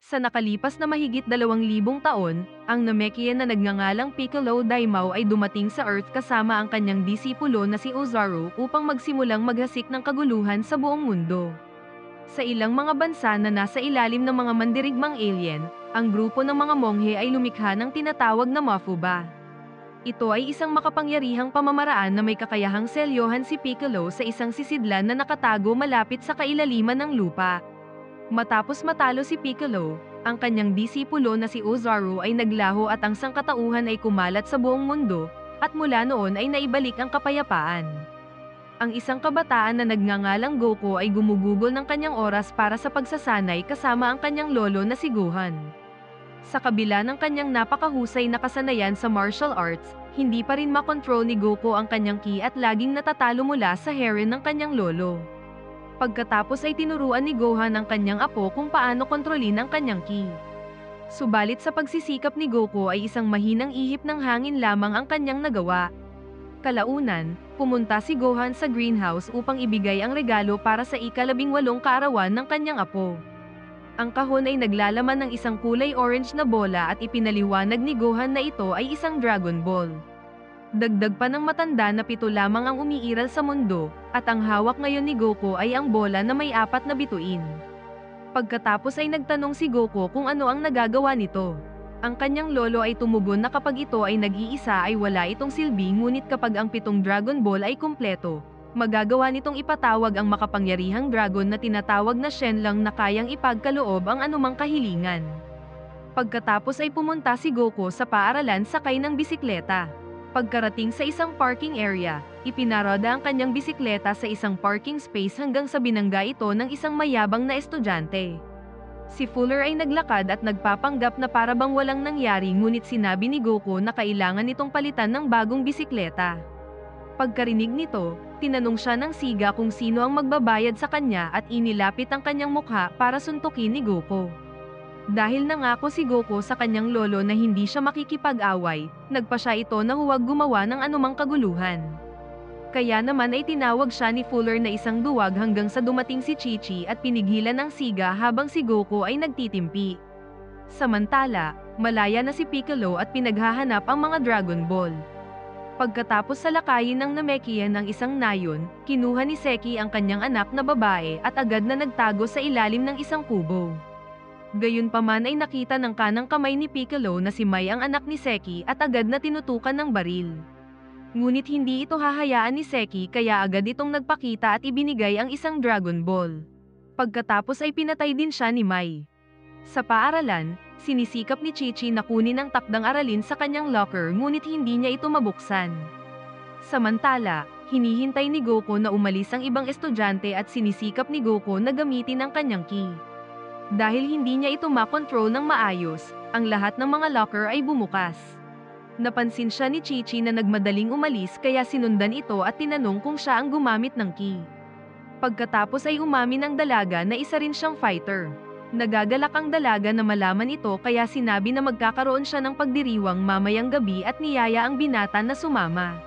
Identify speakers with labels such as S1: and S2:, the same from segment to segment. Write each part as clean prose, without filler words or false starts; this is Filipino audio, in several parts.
S1: Sa nakalipas na mahigit 2,000 taon, ang Namekian na nagngangalang Piccolo Daimao ay dumating sa Earth kasama ang kanyang disipulo na si Ozaru upang magsimulang maghasik ng kaguluhan sa buong mundo. Sa ilang mga bansa na nasa ilalim ng mga mandirigmang alien, ang grupo ng mga monghe ay lumikha ng tinatawag na Mafuba. Ito ay isang makapangyarihang pamamaraan na may kakayahang selyohan si Piccolo sa isang sisidlan na nakatago malapit sa kailaliman ng lupa. Matapos matalo si Piccolo, ang kanyang disipulo na si Ozaru ay naglaho at ang sangkatauhan ay kumalat sa buong mundo, at mula noon ay naibalik ang kapayapaan. Ang isang kabataan na nagngangalang Goku ay gumugugol ng kanyang oras para sa pagsasanay kasama ang kanyang lolo na si Gohan. Sa kabila ng kanyang napakahusay na kasanayan sa martial arts, hindi pa rin makontrol ni Goku ang kanyang ki at laging natatalo mula sa harem ng kanyang lolo. Pagkatapos ay tinuruan ni Gohan ang kanyang apo kung paano kontrolin ang kanyang ki. Subalit sa pagsisikap ni Goku ay isang mahinang ihip ng hangin lamang ang kanyang nagawa. Kalaunan, pumunta si Gohan sa greenhouse upang ibigay ang regalo para sa ika-18 kaarawan ng kanyang apo. Ang kahon ay naglalaman ng isang kulay orange na bola at ipinaliwanag ni Gohan na ito ay isang Dragon Ball. Dagdag pa ng matanda na 7 lamang ang umiiral sa mundo, at ang hawak ngayon ni Goku ay ang bola na may 4 na bituin. Pagkatapos ay nagtanong si Goku kung ano ang nagagawa nito. Ang kanyang lolo ay tumugon na kapag ito ay nag-iisa ay wala itong silbi, ngunit kapag ang 7 Dragon Ball ay kumpleto, magagawa nitong ipatawag ang makapangyarihang dragon na tinatawag na Shenlong na kayang ipagkaloob ang anumang kahilingan. Pagkatapos ay pumunta si Goku sa paaralan sakay ng bisikleta. Pagkarating sa isang parking area, ipinaroda ang kanyang bisikleta sa isang parking space hanggang sa binangga ito ng isang mayabang na estudyante. Si Fuller ay naglakad at nagpapanggap na para bang walang nangyari, ngunit sinabi ni Goku na kailangan nitong palitan ng bagong bisikleta. Pagkarinig nito, tinanong siya ng siga kung sino ang magbabayad sa kanya at inilapit ang kanyang mukha para suntukin ni Goku. Dahil nangako si Goku sa kanyang lolo na hindi siya makikipag-away, nagpa siya ito na huwag gumawa ng anumang kaguluhan. Kaya naman ay tinawag siya ni Fuller na isang duwag hanggang sa dumating si Chi-Chi at pinigilan ng siga habang si Goku ay nagtitimpi. Samantala, malaya na si Piccolo at pinaghahanap ang mga Dragon Ball. Pagkatapos salakayin ng Namekian ng isang nayon, kinuha ni Seki ang kanyang anak na babae at agad na nagtago sa ilalim ng isang kubo. Gayunpaman ay nakita ng kanang kamay ni Piccolo na si Mai ang anak ni Seki at agad na tinutukan ng baril. Ngunit hindi ito hahayaan ni Seki kaya agad itong nagpakita at ibinigay ang isang Dragon Ball. Pagkatapos ay pinatay din siya ni Mai. Sa paaralan, sinisikap ni Chi-Chi na kunin ang takdang aralin sa kanyang locker, ngunit hindi niya ito mabuksan. Samantala, hinihintay ni Goku na umalis ang ibang estudyante at sinisikap ni Goku na gamitin ang kanyang ki. Dahil hindi niya ito makontrol ng maayos, ang lahat ng mga locker ay bumukas. Napansin siya ni Chi-Chi na nagmadaling umalis kaya sinundan ito at tinanong kung siya ang gumamit ng ki. Pagkatapos ay umamin ang dalaga na isa rin siyang fighter. Nagagalak ang dalaga na malaman ito kaya sinabi na magkakaroon siya ng pagdiriwang mamayang gabi at niyaya ang binata na sumama.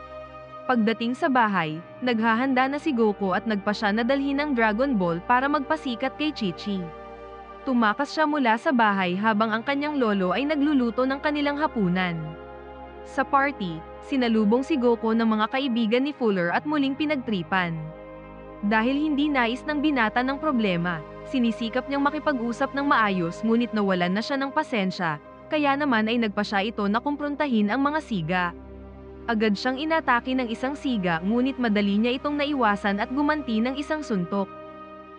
S1: Pagdating sa bahay, naghahanda na si Goku at nagpa siya na dalhin ng Dragon Ball para magpasikat kay Chi-Chi. Tumakas siya mula sa bahay habang ang kanyang lolo ay nagluluto ng kanilang hapunan. Sa party, sinalubong si Goku ng mga kaibigan ni Fuller at muling pinagtripan. Dahil hindi nais ng binata ng problema, sinisikap niyang makipag-usap ng maayos ngunit nawalan na siya ng pasensya, kaya naman ay nagpa siya ito na kumprontahin ang mga siga. Agad siyang inatake ng isang siga ngunit madali niya itong naiwasan at gumanti ng isang suntok.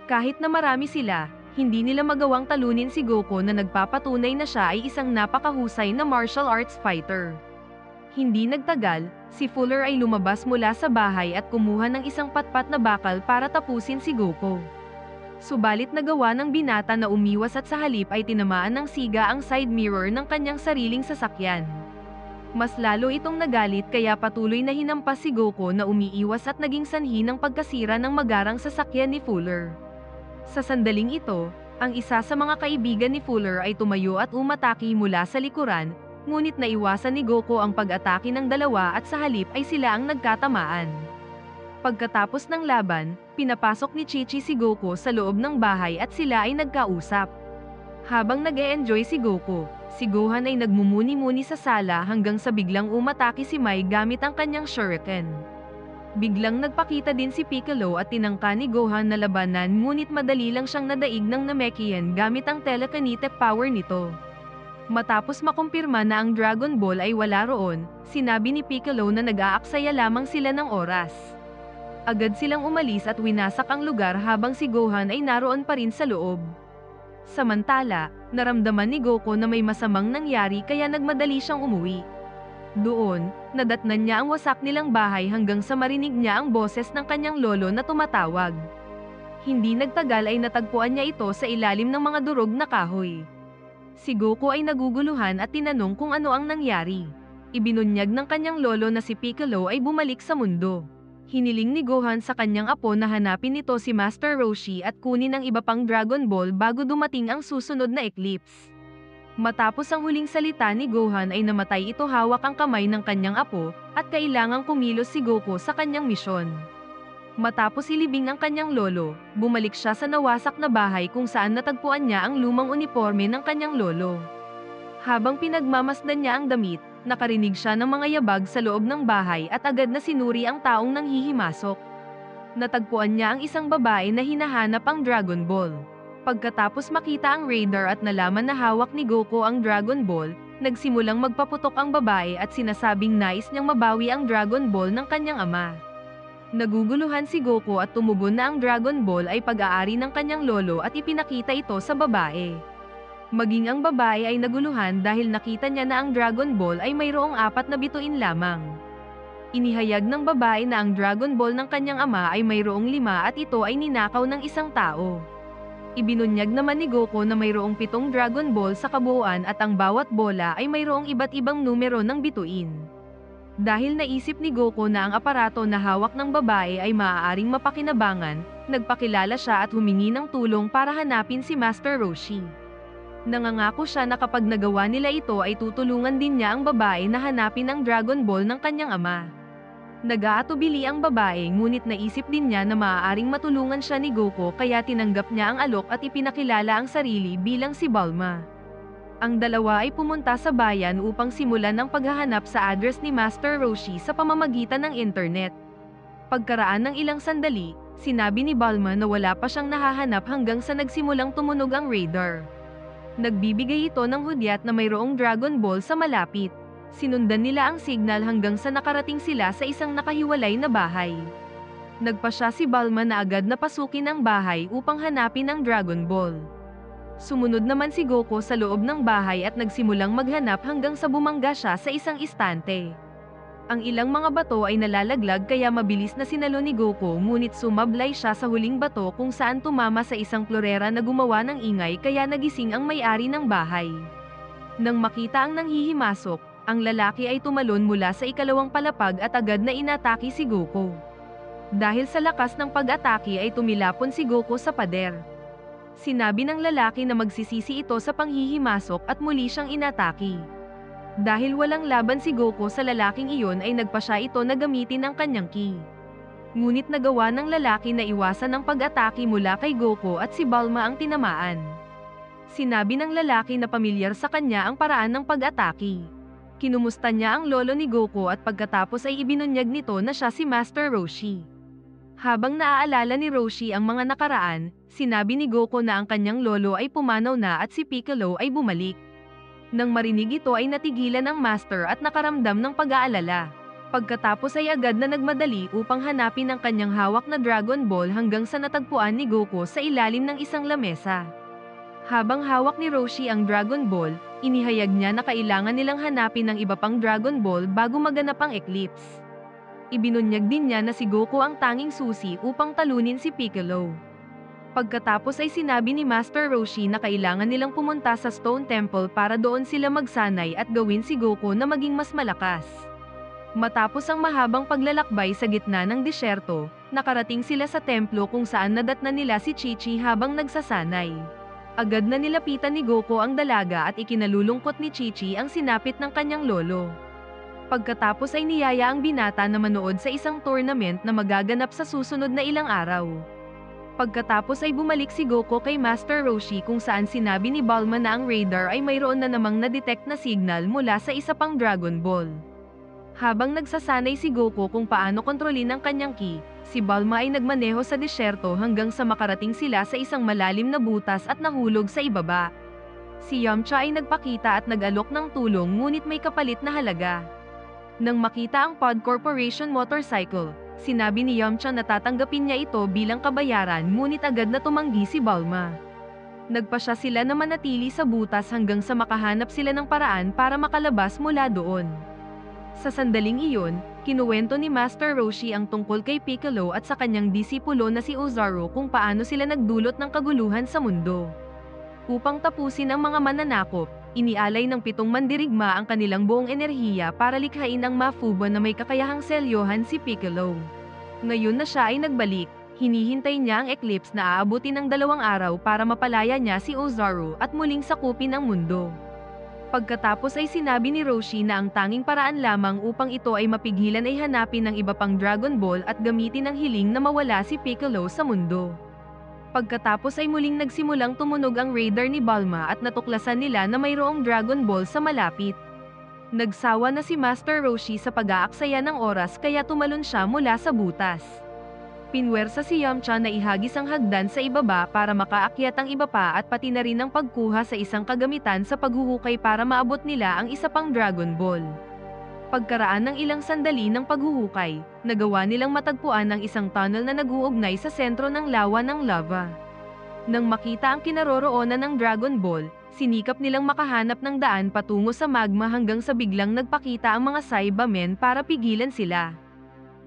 S1: Kahit na marami sila, hindi nila magawang talunin si Goku na nagpapatunay na siya ay isang napakahusay na martial arts fighter. Hindi nagtagal, si Fuller ay lumabas mula sa bahay at kumuha ng isang patpat na bakal para tapusin si Goku. Subalit nagawa ng binata na umiwas at sa halip ay tinamaan ng siga ang side mirror ng kanyang sariling sasakyan. Mas lalo itong nagalit kaya patuloy na hinampas si Goku na umiiwas at naging sanhi ng pagkasira ng magarang sasakyan ni Fuller. Sa sandaling ito, ang isa sa mga kaibigan ni Fuller ay tumayo at umatake mula sa likuran, ngunit naiwasan ni Goku ang pag-atake ng dalawa at sa halip ay sila ang nagkatamaan. Pagkatapos ng laban, pinapasok ni Chi-Chi si Goku sa loob ng bahay at sila ay nagkausap. Habang nag-e-enjoy si Goku, si Gohan ay nagmumuni-muni sa sala hanggang sa biglang umatake si Mai gamit ang kanyang shuriken. Biglang nagpakita din si Piccolo at tinangka ni Gohan na labanan ngunit madali lang siyang nadaig ng Namekian gamit ang telekinetic power nito. Matapos makumpirma na ang Dragon Ball ay wala roon, sinabi ni Piccolo na nag-aaksaya lamang sila ng oras. Agad silang umalis at winasak ang lugar habang si Gohan ay naroon pa rin sa loob. Samantala, naramdaman ni Goku na may masamang nangyari kaya nagmadali siyang umuwi. Doon, nadatnan niya ang wasak nilang bahay hanggang sa marinig niya ang boses ng kanyang lolo na tumatawag. Hindi nagtagal ay natagpuan niya ito sa ilalim ng mga durog na kahoy. Si Goku ay naguguluhan at tinanong kung ano ang nangyari. Ibinunyag ng kanyang lolo na si Piccolo ay bumalik sa mundo. Hiniling ni Gohan sa kanyang apo na hanapin nito si Master Roshi at kunin ang iba pang Dragon Ball bago dumating ang susunod na eclipse. Matapos ang huling salita ni Gohan ay namatay ito hawak ang kamay ng kanyang apo, at kailangang kumilos si Goku sa kanyang misyon. Matapos ilibing ang kanyang lolo, bumalik siya sa nawasak na bahay kung saan natagpuan niya ang lumang uniforme ng kanyang lolo. Habang pinagmamasdan niya ang damit, nakarinig siya ng mga yabag sa loob ng bahay at agad na sinuri ang taong nanghihimasok. Natagpuan niya ang isang babae na hinahanap ang Dragon Ball. Pagkatapos makita ang Raider at nalaman na hawak ni Goku ang Dragon Ball, nagsimulang magpaputok ang babae at sinasabing nais niyang mabawi ang Dragon Ball ng kanyang ama. Naguguluhan si Goku at tumugon na ang Dragon Ball ay pag-aari ng kanyang lolo at ipinakita ito sa babae. Maging ang babae ay naguluhan dahil nakita niya na ang Dragon Ball ay mayroong 4 na bituin lamang. Inihayag ng babae na ang Dragon Ball ng kanyang ama ay mayroong 5 at ito ay ninakaw ng isang tao. Ibinunyag naman ni Goku na mayroong 7 Dragon Ball sa kabuuan at ang bawat bola ay mayroong iba't ibang numero ng bituin. Dahil naisip ni Goku na ang aparato na hawak ng babae ay maaaring mapakinabangan, nagpakilala siya at humingi ng tulong para hanapin si Master Roshi. Nangangako siya na kapag nagawa nila ito ay tutulungan din niya ang babae na hanapin ang Dragon Ball ng kanyang ama. Nag-aatubili ang babae ngunit naisip din niya na maaaring matulungan siya ni Goku kaya tinanggap niya ang alok at ipinakilala ang sarili bilang si Bulma. Ang dalawa ay pumunta sa bayan upang simulan ang paghahanap sa address ni Master Roshi sa pamamagitan ng internet. Pagkaraan ng ilang sandali, sinabi ni Bulma na wala pa siyang nahahanap hanggang sa nagsimulang tumunog ang radar. Nagbibigay ito ng hudyat na mayroong Dragon Ball sa malapit. Sinundan nila ang signal hanggang sa nakarating sila sa isang nakahiwalay na bahay. Nagpasya si Bulma na agad na pasukin ang bahay upang hanapin ang Dragon Ball. Sumunod naman si Goku sa loob ng bahay at nagsimulang maghanap hanggang sa bumangga siya sa isang istante. Ang ilang mga bato ay nalalaglag kaya mabilis na sinalo ni Goku ngunit sumablay siya sa huling bato kung saan tumama sa isang klorera na gumawa ng ingay kaya nagising ang may-ari ng bahay. Nang makita ang nanghihimasok, ang lalaki ay tumalon mula sa ikalawang palapag at agad na inatake si Goku. Dahil sa lakas ng pag-atake ay tumilapon si Goku sa pader. Sinabi ng lalaki na magsisisi ito sa panghihimasok at muli siyang inatake. Dahil walang laban si Goku sa lalaking iyon ay nagpasya ito na gamitin ang kanyang ki. Ngunit nagawa ng lalaki na iwasan ang pag-atake mula kay Goku at si Bulma ang tinamaan. Sinabi ng lalaki na pamilyar sa kanya ang paraan ng pag-atake. Kinumusta niya ang lolo ni Goku at pagkatapos ay ibinunyag nito na siya si Master Roshi. Habang naaalala ni Roshi ang mga nakaraan, sinabi ni Goku na ang kanyang lolo ay pumanaw na at si Piccolo ay bumalik. Nang marinig ito ay natigilan ang Master at nakaramdam ng pag-aalala. Pagkatapos ay agad na nagmadali upang hanapin ang kanyang hawak na Dragon Ball hanggang sa natagpuan ni Goku sa ilalim ng isang lamesa. Habang hawak ni Roshi ang Dragon Ball, inihayag niya na kailangan nilang hanapin ang iba pang Dragon Ball bago maganap ang eclipse. Ibinunyag din niya na si Goku ang tanging susi upang talunin si Piccolo. Pagkatapos ay sinabi ni Master Roshi na kailangan nilang pumunta sa Stone Temple para doon sila magsanay at gawin si Goku na maging mas malakas. Matapos ang mahabang paglalakbay sa gitna ng disyerto, nakarating sila sa templo kung saan nadatnan nila si Chi-Chi habang nagsasanay. Agad na nilapitan ni Goku ang dalaga at ikinalulungkot ni Chi-Chi ang sinapit ng kanyang lolo. Pagkatapos ay niyaya ang binata na manood sa isang tournament na magaganap sa susunod na ilang araw. Pagkatapos ay bumalik si Goku kay Master Roshi kung saan sinabi ni Bulma na ang radar ay mayroon na namang na-detect na signal mula sa isa pang Dragon Ball. Habang nagsasanay si Goku kung paano kontrolin ang kanyang ki, si Bulma ay nagmaneho sa disyerto hanggang sa makarating sila sa isang malalim na butas at nahulog sa ibaba. Si Yamcha ay nagpakita at nag-alok ng tulong ngunit may kapalit na halaga. Nang makita ang Pod Corporation motorcycle, sinabi ni Yamcha na tatanggapin niya ito bilang kabayaran ngunit agad na tumanggi si Bulma. Nagpasya sila na manatili sa butas hanggang sa makahanap sila ng paraan para makalabas mula doon. Sa sandaling iyon, kinuwento ni Master Roshi ang tungkol kay Piccolo at sa kanyang disipulo na si Ozaru kung paano sila nagdulot ng kaguluhan sa mundo. Upang tapusin ang mga mananakop, inialay ng 7 mandirigma ang kanilang buong enerhiya para likhain ang Mafuba na may kakayahang selyohan si Piccolo. Ngayon na siya ay nagbalik, hinihintay niya ang eclipse na aabutin ng 2 araw para mapalaya niya si Ozaru at muling sakupin ang mundo. Pagkatapos ay sinabi ni Roshi na ang tanging paraan lamang upang ito ay mapigilan ay hanapin ng iba pang Dragon Ball at gamitin ang hiling na mawala si Piccolo sa mundo. Pagkatapos ay muling nagsimulang tumunog ang radar ni Bulma at natuklasan nila na mayroong Dragon Ball sa malapit. Nagsawa na si Master Roshi sa pag-aaksaya ng oras kaya tumalon siya mula sa butas. Pinwersa si Yamcha na ihagis ang hagdan sa ibaba para makaakyat ang iba pa at pati na rin ang pagkuha sa isang kagamitan sa paghuhukay para maabot nila ang isa pang Dragon Ball. Pagkaraan ng ilang sandali ng paghuhukay, nagawa nilang matagpuan ang isang tunnel na nag-uugnay sa sentro ng lawa ng lava. Nang makita ang kinaroroonan ng Dragon Ball, sinikap nilang makahanap ng daan patungo sa magma hanggang sa biglang nagpakita ang mga Saibamen para pigilan sila.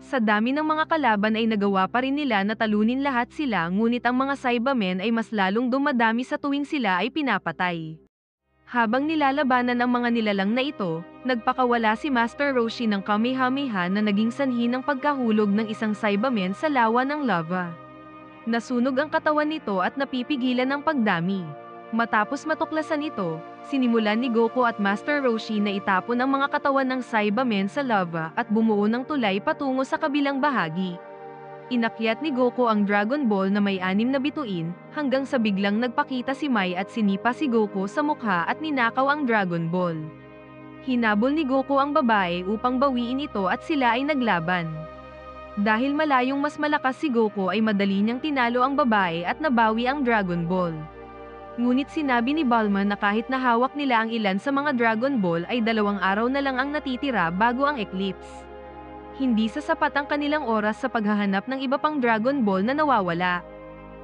S1: Sa dami ng mga kalaban ay nagawa pa rin nila na talunin lahat sila ngunit ang mga Saibamen ay mas lalong dumadami sa tuwing sila ay pinapatay. Habang nilalabanan ang mga nilalang na ito, nagpakawala si Master Roshi ng Kamehameha na naging sanhi ng pagkahulog ng isang Saibamen sa lawa ng lava. Nasunog ang katawan nito at napipigilan ang pagdami. Matapos matuklasan ito, sinimulan ni Goku at Master Roshi na itapon ang mga katawan ng Saibamen sa lava at bumuo ng tulay patungo sa kabilang bahagi. Inakyat ni Goku ang Dragon Ball na may 6 na bituin, hanggang sa biglang nagpakita si Mai at sinipa si Goku sa mukha at ninakaw ang Dragon Ball. Hinabol ni Goku ang babae upang bawiin ito at sila ay naglaban. Dahil malayong mas malakas si Goku ay madali niyang tinalo ang babae at nabawi ang Dragon Ball. Ngunit sinabi ni Bulma na kahit nahawak nila ang ilan sa mga Dragon Ball ay 2 araw na lang ang natitira bago ang eclipse. Hindi sasapat ang kanilang oras sa paghahanap ng iba pang Dragon Ball na nawawala.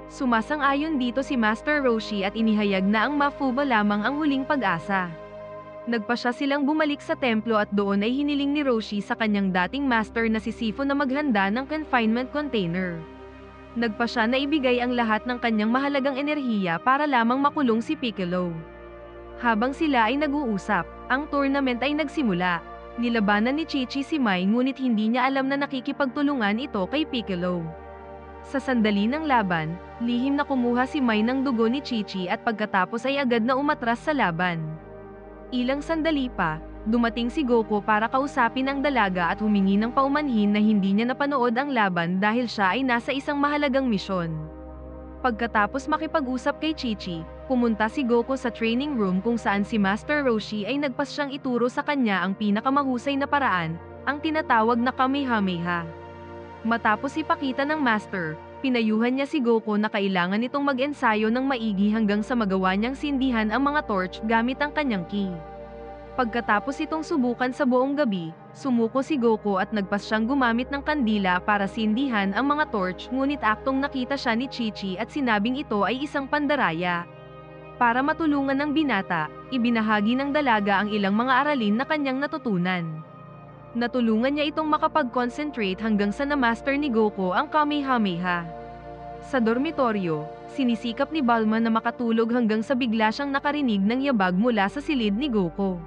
S1: Sumasang-ayon dito si Master Roshi at inihayag na ang Mafuba lamang ang huling pag-asa. Nagpasya silang bumalik sa templo at doon ay hiniling ni Roshi sa kanyang dating master na si Sifu na maghanda ng confinement container. Nagpasya na ibigay ang lahat ng kanyang mahalagang enerhiya para lamang makulong si Piccolo. Habang sila ay nag-uusap, ang tournament ay nagsimula. Nilabanan ni Chi-Chi si Mai ngunit hindi niya alam na nakikipagtulungan ito kay Piccolo. Sa sandali ng laban, lihim na kumuha si Mai ng dugo ni Chi-Chi at pagkatapos ay agad na umatras sa laban. Ilang sandali pa, dumating si Goku para kausapin ang dalaga at humingi ng paumanhin na hindi niya napanood ang laban dahil siya ay nasa isang mahalagang misyon. Pagkatapos makipag-usap kay Chi-Chi, pumunta si Goku sa training room kung saan si Master Roshi ay nagpasyang ituro sa kanya ang pinakamahusay na paraan, ang tinatawag na Kamehameha. Matapos ipakita ng Master, pinayuhan niya si Goku na kailangan itong mag-ensayo ng maigi hanggang sa magawa niyang sindihan ang mga torch gamit ang kanyang ki. Pagkatapos itong subukan sa buong gabi, sumuko si Goku at nagpasyang gumamit ng kandila para sindihan ang mga torch ngunit aktong nakita siya ni Chi-Chi at sinabing ito ay isang pandaraya. Para matulungan ng binata, ibinahagi ng dalaga ang ilang mga aralin na kanyang natutunan. Natulungan niya itong makapag-concentrate hanggang sa na-master ni Goku ang Kamehameha. Sa dormitoryo, sinisikap ni Bulma na makatulog hanggang sa bigla siyang nakarinig ng yabag mula sa silid ni Goku.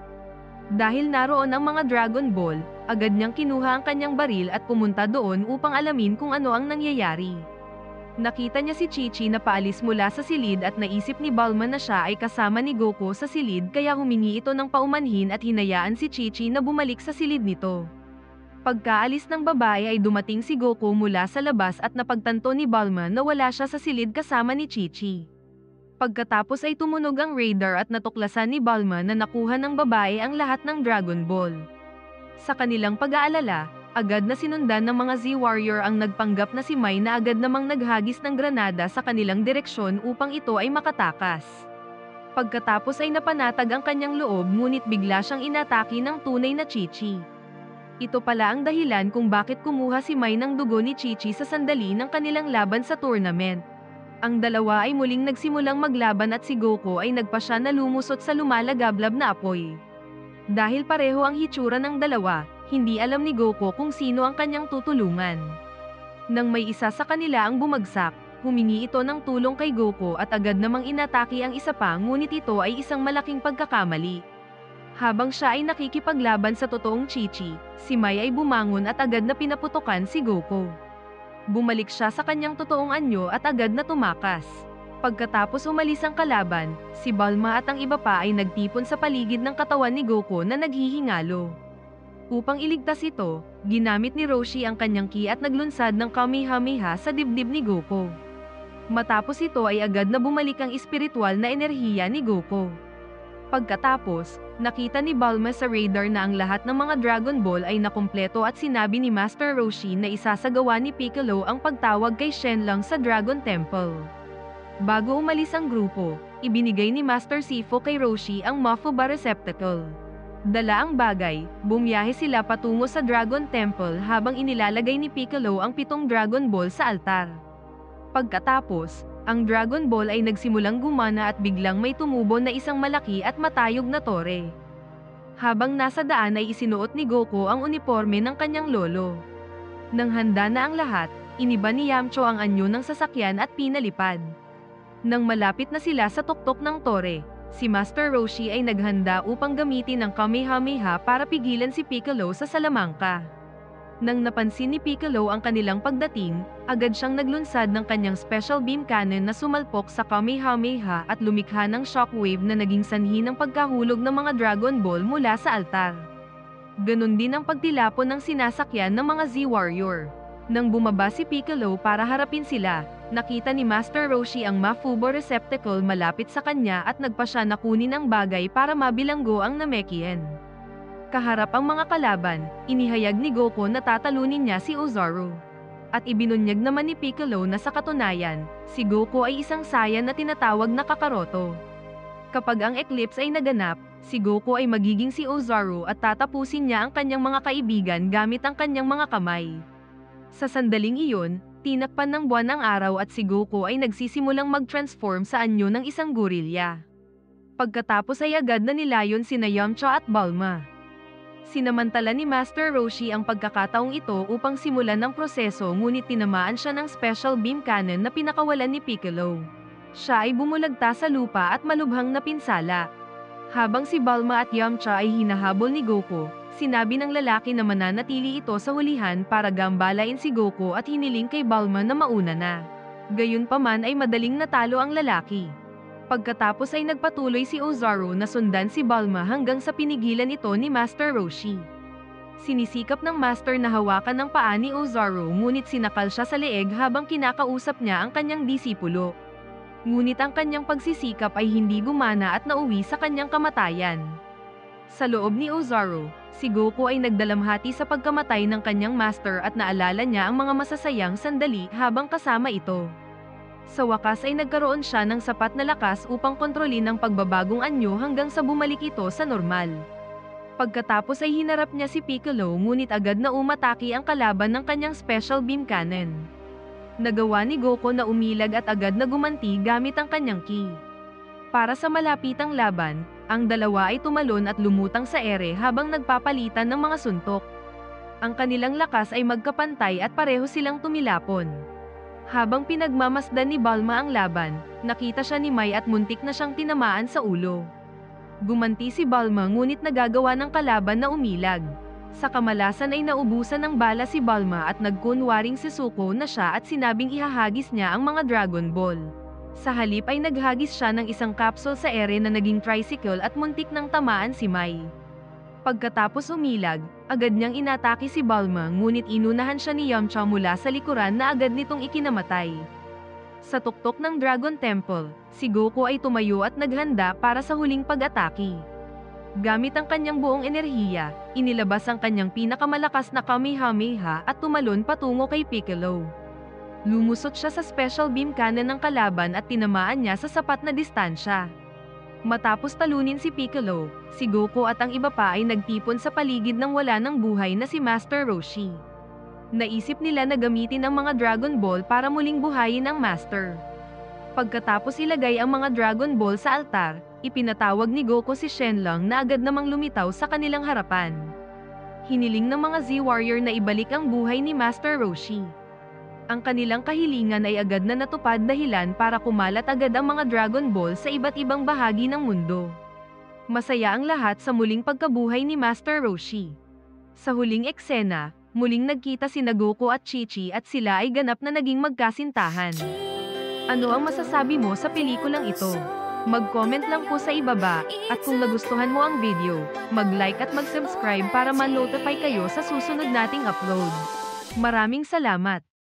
S1: Dahil naroon ang mga Dragon Ball, agad niyang kinuha ang kanyang baril at pumunta doon upang alamin kung ano ang nangyayari. Nakita niya si Chi-Chi na paalis mula sa silid at naisip ni Bulma na siya ay kasama ni Goku sa silid kaya humingi ito ng paumanhin at hinayaan si Chi-Chi na bumalik sa silid nito. Pagkaalis ng babae ay dumating si Goku mula sa labas at napagtanto ni Bulma na wala siya sa silid kasama ni Chi-Chi. Pagkatapos ay tumunog ang radar at natuklasan ni Bulma na nakuha ng babae ang lahat ng Dragon Ball. Sa kanilang pag-aalala, agad na sinundan ng mga Z-Warrior ang nagpanggap na si Mai na agad namang naghagis ng granada sa kanilang direksyon upang ito ay makatakas. Pagkatapos ay napanatag ang kanyang loob ngunit bigla siyang inatake ng tunay na Chi-Chi. Ito pala ang dahilan kung bakit kumuha si Mai ng dugo ni Chi-Chi sa sandali ng kanilang laban sa tournament. Ang dalawa ay muling nagsimulang maglaban at si Goku ay nagpasya na lumusot sa lumalagablab na apoy. Dahil pareho ang hitsura ng dalawa, hindi alam ni Goku kung sino ang kanyang tutulungan. Nang may isa sa kanila ang bumagsak, humingi ito ng tulong kay Goku at agad namang inatake ang isa pa ngunit ito ay isang malaking pagkakamali. Habang siya ay nakikipaglaban sa totoong Chi-Chi, si Mai ay bumangon at agad na pinaputukan si Goku. Bumalik siya sa kanyang totoong anyo at agad na tumakas. Pagkatapos umalis ang kalaban, si Bulma at ang iba pa ay nagtipon sa paligid ng katawan ni Goku na naghihingalo. Upang iligtas ito, ginamit ni Roshi ang kanyang ki at naglunsad ng Kamehameha sa dibdib ni Goku. Matapos ito ay agad na bumalik ang espiritual na enerhiya ni Goku. Pagkatapos, nakita ni Bulma sa radar na ang lahat ng mga Dragon Ball ay nakumpleto at sinabi ni Master Roshi na isasagawa ni Piccolo ang pagtawag kay Shenlong sa Dragon Temple. Bago umalis ang grupo, ibinigay ni Master Sifo kay Roshi ang Mafuba Receptacle. Dala ang bagay, bumiyahe sila patungo sa Dragon Temple habang inilalagay ni Piccolo ang 7 Dragon Ball sa altar. Pagkatapos, ang Dragon Ball ay nagsimulang gumana at biglang may tumubo na isang malaki at matayog na tore. Habang nasa daan ay isinuot ni Goku ang uniforme ng kanyang lolo. Nang handa na ang lahat, iniba ni Yamcha ang anyo ng sasakyan at pinalipad. Nang malapit na sila sa tuktok ng tore, si Master Roshi ay naghanda upang gamitin ang Kamehameha para pigilan si Piccolo sa Salamanca. Nang napansin ni Piccolo ang kanilang pagdating, agad siyang naglunsad ng kanyang special beam cannon na sumalpok sa Kamehameha at lumikha ng shockwave na naging sanhi ng pagkahulog ng mga Dragon Ball mula sa altar. Ganon din ang pagtilapon ng sinasakyan ng mga Z-Warrior. Nang bumaba si Piccolo para harapin sila, nakita ni Master Roshi ang Mafubo Receptacle malapit sa kanya at nagpa siya na kunin ang bagay para mabilanggo ang Namekian. Kaharap ang mga kalaban, inihayag ni Goku na tatalunin niya si Ozaru. At ibinunyag naman ni Piccolo na sa katunayan, si Goku ay isang Saiyan na tinatawag na Kakaroto. Kapag ang eclipse ay naganap, si Goku ay magiging si Ozaru at tatapusin niya ang kanyang mga kaibigan gamit ang kanyang mga kamay. Sa sandaling iyon, tinakpan ng buwan ang araw at si Goku ay nagsisimulang mag-transform sa anyo ng isang gorilya. Pagkatapos ay agad na nilayon sina Yamcha at Bulma. Sinamantala ni Master Roshi ang pagkakataong ito upang simulan ang proseso ngunit tinamaan siya ng special beam cannon na pinakawalan ni Piccolo. Siya ay bumulagta sa lupa at malubhang napinsala. Habang si Bulma at Yamcha ay hinahabol ni Goku, sinabi ng lalaki na mananatili ito sa hulihan para gambalain si Goku at hiniling kay Bulma na mauna na. Gayunpaman ay madaling natalo ang lalaki. Pagkatapos ay nagpatuloy si Ozaru na sundan si Bulma hanggang sa pinigilan ito ni Master Roshi. Sinisikap ng Master na hawakan ng paa ni Ozaru ngunit sinakal siya sa leeg habang kinakausap niya ang kanyang disipulo. Ngunit ang kanyang pagsisikap ay hindi gumana at nauwi sa kanyang kamatayan. Sa loob ni Ozaru, si Goku ay nagdalamhati sa pagkamatay ng kanyang Master at naalala niya ang mga masasayang sandali habang kasama ito. Sa wakas ay nagkaroon siya ng sapat na lakas upang kontrolin ang pagbabagong anyo hanggang sa bumalik ito sa normal. Pagkatapos ay hinarap niya si Piccolo ngunit agad na umatake ang kalaban ng kanyang special beam cannon. Nagawa ni Goku na umilag at agad na gumanti gamit ang kanyang ki. Para sa malapitang laban, ang dalawa ay tumalon at lumutang sa ere habang nagpapalitan ng mga suntok. Ang kanilang lakas ay magkapantay at pareho silang tumilapon. Habang pinagmamasdan ni Bulma ang laban, nakita siya ni Mai at muntik na siyang tinamaan sa ulo. Gumanti si Bulma ngunit nagagawa ng kalaban na umilag. Sa kamalasan ay naubusan ng bala si Bulma at nagkunwaring si Zuko na siya at sinabing ihahagis niya ang mga Dragon Ball. Sa halip ay naghagis siya ng isang capsule sa ere na naging tricycle at muntik nang tamaan si Mai. Pagkatapos umilag, Agad niyang inatake si Bulma ngunit inunahan siya ni Yamcha mula sa likuran na agad nitong ikinamatay. Sa tuktok ng Dragon Temple, si Goku ay tumayo at naghanda para sa huling pag-atake. Gamit ang kanyang buong enerhiya, inilabas ang kanyang pinakamalakas na Kamehameha at tumalon patungo kay Piccolo. Lumusot siya sa special beam cannon ng kalaban at tinamaan niya sa sapat na distansya. Matapos talunin si Piccolo, si Goku at ang iba pa ay nagtipon sa paligid ng wala ng buhay na si Master Roshi. Naisip nila na gamitin ang mga Dragon Ball para muling buhayin ang Master. Pagkatapos ilagay ang mga Dragon Ball sa altar, ipinatawag ni Goku si Shenlong na agad namang lumitaw sa kanilang harapan. Hiniling ng mga Z-Warrior na ibalik ang buhay ni Master Roshi. Ang kanilang kahilingan ay agad na natupad dahilan para kumalat agad ang mga Dragon Ball sa iba't ibang bahagi ng mundo. Masaya ang lahat sa muling pagkabuhay ni Master Roshi. Sa huling eksena, muling nagkita sina Goku at Chi-Chi at sila ay ganap na naging magkasintahan. Ano ang masasabi mo sa pelikulang ito? Mag-comment lang po sa ibaba, at kung nagustuhan mo ang video, mag-like at mag-subscribe para ma-notify kayo sa susunod nating upload. Maraming salamat!